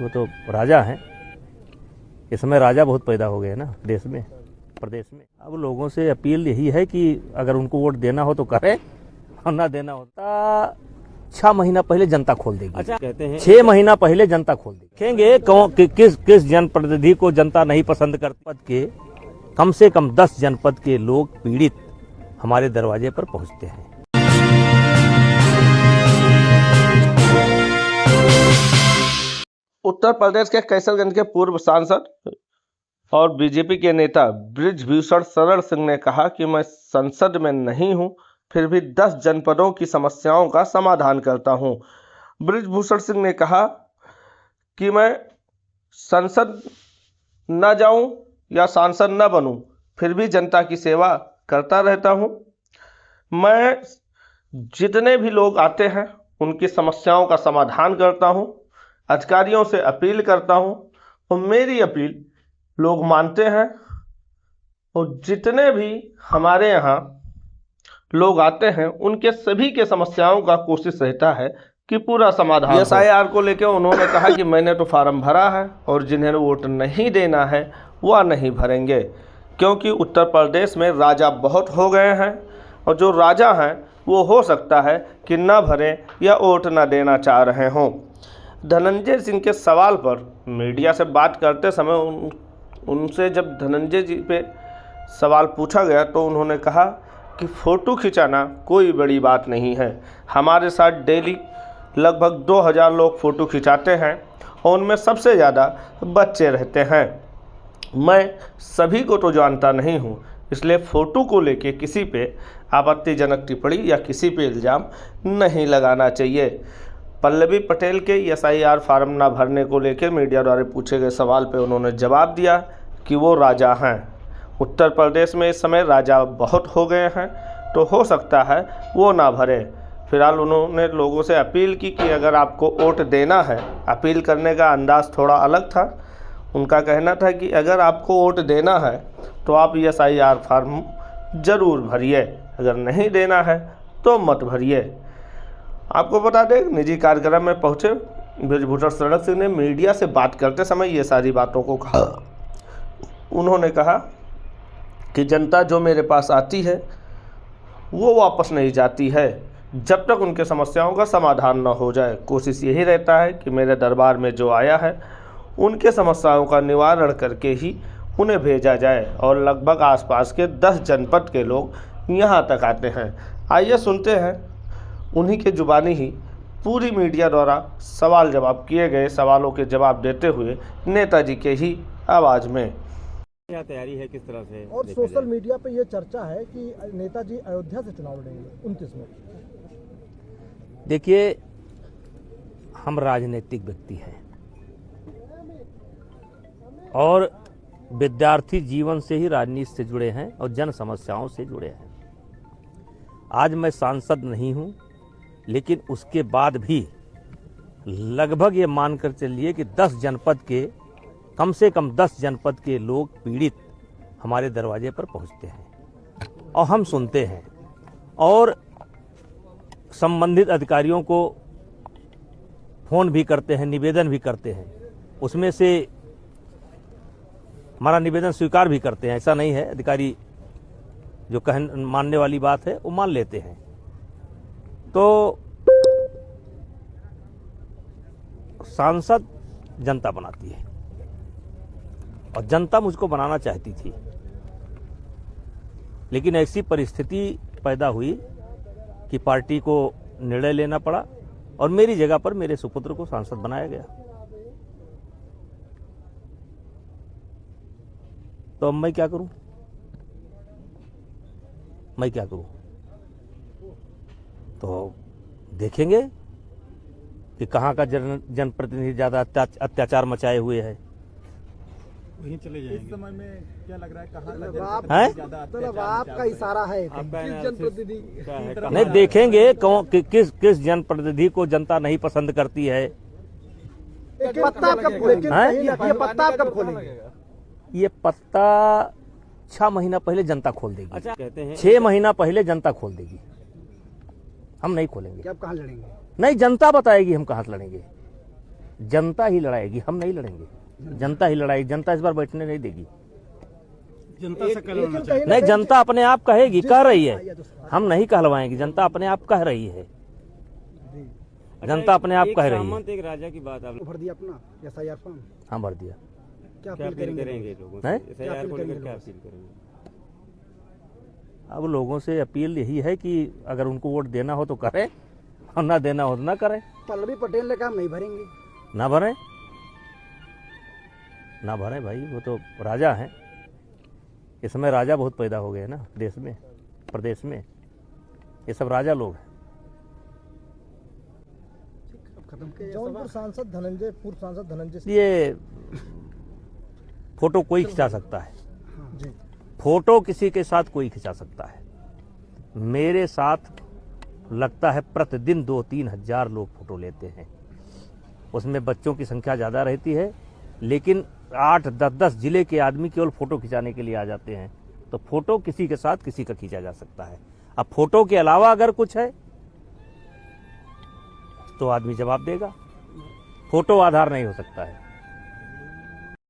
वो तो राजा हैं। इस समय राजा बहुत पैदा हो गए हैं ना देश में, प्रदेश में। अब लोगों से अपील यही है कि अगर उनको वोट देना हो तो करें, और ना देना होता 6 महीना पहले जनता खोल देगी। अच्छा, कहते हैं 6 महीना पहले जनता खोल देगी। देखेंगे किस जनप्रतिनिधि को जनता नहीं पसंद करती। जनपद के कम से कम 10 जनपद के लोग पीड़ित हमारे दरवाजे पर पहुंचते हैं। उत्तर प्रदेश के कैसरगंज के पूर्व सांसद और बीजेपी के नेता बृजभूषण शरण सिंह ने कहा कि मैं संसद में नहीं हूं, फिर भी 10 जनपदों की समस्याओं का समाधान करता हूं। बृजभूषण सिंह ने कहा कि मैं संसद न जाऊं या सांसद न बनूं, फिर भी जनता की सेवा करता रहता हूं। मैं जितने भी लोग आते हैं उनकी समस्याओं का समाधान करता हूं, अधिकारियों से अपील करता हूं और मेरी अपील लोग मानते हैं। और जितने भी हमारे यहाँ लोग आते हैं उनके सभी के समस्याओं का कोशिश रहता है कि पूरा समाधान। SIR को लेकर उन्होंने कहा कि मैंने तो फार्म भरा है और जिन्हें वोट नहीं देना है वह नहीं भरेंगे, क्योंकि उत्तर प्रदेश में राजा बहुत हो गए हैं और जो राजा हैं वो हो सकता है कि ना भरें या वोट ना देना चाह रहे हों। धनंजय सिंह के सवाल पर मीडिया से बात करते समय उनसे जब धनंजय जी पे सवाल पूछा गया तो उन्होंने कहा कि फ़ोटो खिंचाना कोई बड़ी बात नहीं है। हमारे साथ डेली लगभग 2000 लोग फ़ोटो खिंचाते हैं और उनमें सबसे ज़्यादा बच्चे रहते हैं। मैं सभी को तो जानता नहीं हूँ, इसलिए फ़ोटो को लेके किसी पे आपत्तिजनक टिप्पणी या किसी पे इल्ज़ाम नहीं लगाना चाहिए। पल्लवी पटेल के SIR फार्म ना भरने को लेकर मीडिया द्वारा पूछे गए सवाल पे उन्होंने जवाब दिया कि वो राजा हैं। उत्तर प्रदेश में इस समय राजा बहुत हो गए हैं तो हो सकता है वो ना भरे। फिलहाल उन्होंने लोगों से अपील की कि अगर आपको वोट देना है, अपील करने का अंदाज़ थोड़ा अलग था। उनका कहना था कि अगर आपको वोट देना है तो आप SIR फार्म ज़रूर भरिए, अगर नहीं देना है तो मत भरिए। आपको बता दें, निजी कार्यक्रम में पहुंचे बृजभूषण शरण सिंह ने मीडिया से बात करते समय ये सारी बातों को कहा। उन्होंने कहा कि जनता जो मेरे पास आती है वो वापस नहीं जाती है जब तक उनके समस्याओं का समाधान न हो जाए। कोशिश यही रहता है कि मेरे दरबार में जो आया है उनके समस्याओं का निवारण करके ही उन्हें भेजा जाए, और लगभग आसपास के 10 जनपद के लोग यहाँ तक आते हैं। आइए सुनते हैं उन्हीं के जुबानी ही पूरी मीडिया द्वारा सवाल जवाब किए गए सवालों के जवाब देते हुए नेताजी के ही आवाज़ में। क्या तैयारी है, किस तरह से? और सोशल मीडिया पे ये चर्चा है कि नेताजी अयोध्या से चुनाव लड़ेंगे 29 में। देखिए, हम राजनीतिक व्यक्ति हैं और विद्यार्थी जीवन से ही राजनीति से जुड़े हैं और जन समस्याओं से जुड़े हैं। आज मैं सांसद नहीं हूं, लेकिन उसके बाद भी लगभग ये मानकर चलिए कि 10 जनपद के कम से कम 10 जनपद के लोग पीड़ित हमारे दरवाजे पर पहुंचते हैं और हम सुनते हैं और संबंधित अधिकारियों को फोन भी करते हैं, निवेदन भी करते हैं। उसमें से हमारा निवेदन स्वीकार भी करते हैं। ऐसा नहीं है, अधिकारी जो मानने वाली बात है वो मान लेते हैं। तो सांसद जनता बनाती है और जनता मुझको बनाना चाहती थी, लेकिन ऐसी परिस्थिति पैदा हुई कि पार्टी को निर्णय लेना पड़ा और मेरी जगह पर मेरे सुपुत्र को सांसद बनाया गया। तो अब मैं क्या करूं? तो देखेंगे कि कहां का जनप्रतिनिधि ज्यादा अत्याचार मचाए हुए है। वहीं चले जाएंगे। इस समय में क्या लग रहा है, कहाँ आपका इशारा है जनप्रतिनिधि? नहीं, देखेंगे किस जनप्रतिनिधि को जनता नहीं पसंद करती है। पत्ता कब खोलेंगे? ये पत्ता कब खोलेंगे? ये पत्ता 6 महीना पहले जनता खोल देगी। अच्छा, कहते हैं 6 महीना पहले जनता खोल देगी, हम नहीं खोलेंगे। आप कहाँ लड़ेंगे? नहीं, जनता बताएगी हम कहाँ से लड़ेंगे। जनता ही लड़ाएगी, हम नहीं लड़ेंगे। जनता ही लड़ाएगी, जनता इस बार बैठने नहीं देगी। जनता से कल होना कहीं चाहिए। ना नहीं, कहीं जनता अपने आप कहेगी, कह रही है, हम नहीं कहलवाएंगे, जनता अपने आप कह रही है, जनता अपने आप एक कह रही है। सामंत एक राजा की बात आप भर दिया अपना SIR फॉर्म, हाँ, भर दिया। क्या क्या अपील अपील करेंगे? करेंगे लोगों से? हैं? SIR को लेकर क्या अपील करेंगे? अब लोगों से अपील यही है कि अगर उनको वोट देना हो तो करें और ना देना हो तो ना करें। पल्लवी पटेल ने कहा हम नहीं भरेंगे। ना भरें, ना भरें भाई, वो तो राजा हैं। इस समय राजा बहुत पैदा हो गए हैं ना देश में, प्रदेश में, ये सब राजा लोग हैं। खत्म किया जौनपुर सांसद धनंजय, पूर्व सांसद धनंजय ये फोटो कोई खिंचा सकता है, जी, फोटो किसी के साथ कोई खिंचा सकता है। मेरे साथ लगता है प्रतिदिन 2-3 हजार लोग फोटो लेते हैं। उसमें बच्चों की संख्या ज़्यादा रहती है, लेकिन 8-10 जिले के आदमी केवल फोटो खिंचाने के लिए आ जाते हैं। तो फोटो किसी के साथ किसी का खींचा जा सकता है। अब फोटो के अलावा अगर कुछ है तो आदमी जवाब देगा। फोटो आधार नहीं हो सकता है।